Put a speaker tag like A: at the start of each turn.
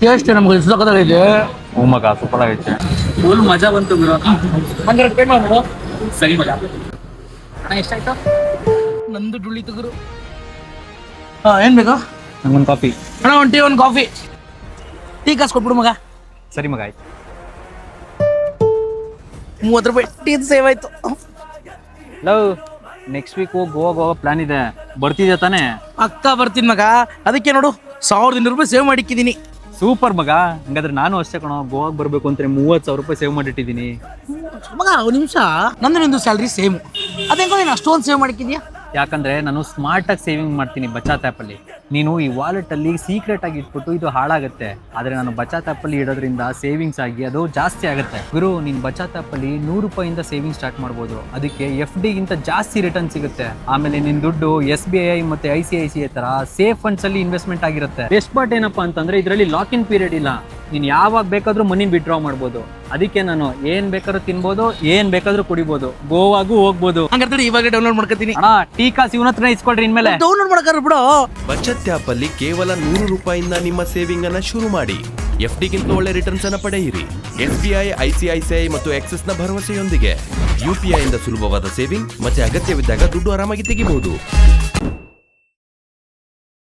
A: Taste ನಮ್ಗೆ ಇಷ್ಟದಾಗೈತೆ.
B: ಹ್ಞೂ ಮಗ ಸೂಪರ್ ಆಗೈತೆ.
C: ಫುಲ್ ಮಜಾ ಬಂತು ಗುರು.
A: 100 ಪೇ ಮಾಡು.
C: ಸರಿ ಮಗ. ಅಣ್ಣ ಎಷ್ಟಾಯ್ತು?
A: ನಂದು ಡುಳ್ಳಿತು ಗುರು. ಏನ್ ಬೇಕು
B: ನಂಗೊಂದು ಕಾಫಿ.
A: ಅಣ್ಣ ಒಂದು ಟೀ ಒಂದು ಕಾಫಿ. ಟೀ ಕಾಸು ಕೊಟ್ಬಿಡು ಮಗ.
B: ಸರಿ ಮಗ ಆಯ್ತು.
A: 30 ರೂಪಾಯಿ ಟೀ ಸೇವ್ ಆಯ್ತು.
B: Love next week Goa plan ಇದೆ, ಬರ್ತಿದ್ಯಾ ತಾನೇ?
A: ಅಕ್ಕ ಬರ್ತೀನಿ ಮಗ. ಅದಕ್ಕೆ ನೋಡು 1200 ರೂಪಾಯಿ ಸೇವ್ ಮಾಡಿಕ್ಕಿದ್ದೀನಿ.
B: ಸೂಪರ್ ಮಗ. ಹಂಗಾದ್ರೆ ನಾನು ಅಷ್ಟೇ ಕಣೋ, ಗೋವಾಗೆ ಬರಬೇಕು ಅಂತ 30,000 ರೂಪಾಯಿ ಸೇವ್ ಮಾಡಿಟ್ಟಿದ್ದೀನಿ.
A: ಮಗ ಒಂದು ನಿಮಿಷ, ನಂದು ನಿಂದು ಸ್ಯಾಲ್ರಿ ಸೇಮ್. ಅದೇಂಗೋ ನೀನು ಅಷ್ಟೊಂದು ಸೇವ್ ಮಾಡಿಕ್ಕಿದ್ಯಾ?
B: ಯಾಕಂದ್ರೆ ನಾನು ಸ್ಮಾರ್ಟಾಗಿ ಸೇವಿಂಗ್ ಮಾಡ್ತೀನಿ ಬಚಾತ್ ಆ್ಯಪಲ್ಲಿ. ನೀನು ಈ ವಾಲೆಟಲ್ಲಿ ಸೀಕ್ರೆಟ್ ಆಗಿ ಇಟ್ಬಿಟ್ಟು ಇದು ಹಾಳಾಗುತ್ತೆ, ಆದರೆ ನಾನು ಬಚಾತ್ ಆ್ಯಪಲ್ಲಿ ಇಡೋದ್ರಿಂದ ಸೇವಿಂಗ್ಸ್ ಆಗಿ ಅದು ಜಾಸ್ತಿ ಆಗುತ್ತೆ. ಗುರು, ನೀನು ಬಚಾತ್ ಆ್ಯಪಲ್ಲಿ 100 ರೂಪಾಯಿಂದ ಸೇವಿಂಗ್ ಸ್ಟಾರ್ಟ್ ಮಾಡ್ಬೋದು. ಅದಕ್ಕೆ FDಗಿಂತ ಜಾಸ್ತಿ ರಿಟರ್ನ್ ಸಿಗುತ್ತೆ. ಆಮೇಲೆ ನಿನ್ನ ದುಡ್ಡು SBI ಮತ್ತು ICICI ಥರ ಸೇಫ್ ಫಂಡ್ಸಲ್ಲಿ ಇನ್ವೆಸ್ಟ್ಮೆಂಟ್ ಆಗಿರುತ್ತೆ. ಬೆಸ್ಟ್ ಪಾರ್ಟ್ ಏನಪ್ಪ ಅಂತಂದರೆ ಇದರಲ್ಲಿ ಲಾಕ್ ಇನ್ ಪೀರಿಯಡ್ ಇಲ್ಲ. ನೀನು ಯಾವಾಗ ಬೇಕಾದರೂ ಮನಿ ವಿಡ್ರಾ ಮಾಡ್ಬೋದು. ಅದಕ್ಕೆ ನಾನು ಏನು ಬೇಕಾದ್ರೂ ತಿನ್ಬೋದು, ಏನು ಬೇಕಾದ್ರೂ ಕುಡಿಬೋದು, ಗೋವಾಗೂ ಹೋಗ್ಬೋದು.
A: ಹಂಗಾದ್ರೆ ಇವಾಗ ಡೌನ್ಲೋಡ್ ಮಾಡ್ಕೊತೀನಿ.
B: ಅಣ್ಣ ಟೀ ಕಾಸು ಇವನ ಹತ್ರನೇ ಇಸ್ಕೊಳ್ರಿ ಇನ್ಮೇಲೆ.
A: ಡೌನ್ಲೋಡ್ ಮಾಡಕ್ಕಾರ ಬಿಡು.
D: ಬಚತ್ ಆಪ್ ಅಲ್ಲಿ ಕೇವಲ 100 ರೂಪಾಯಿಂದ ನಿಮ್ಮ ಸೇವಿಂಗ್ ಅನ್ನ ಶುರು ಮಾಡಿ. FDಗಿಂತ ಒಳ್ಳೆ ರಿಟರ್ನ್ಸ್ ಅನ್ನ ಪಡೆಯಿರಿ. SBI, ICICI ಮತ್ತು ಆಕ್ಸಿಸ್ ನ ಭರವಸೆಯೊಂದಿಗೆ UPI ಇಂದ ಸುಲಭವಾದ ಸೇವಿಂಗ್ ಮತ್ತೆ ಅಗತ್ಯವಿದ್ದಾಗ ದುಡ್ಡು ಆರಾಮಾಗಿ ತೆಗಿಬಹುದು.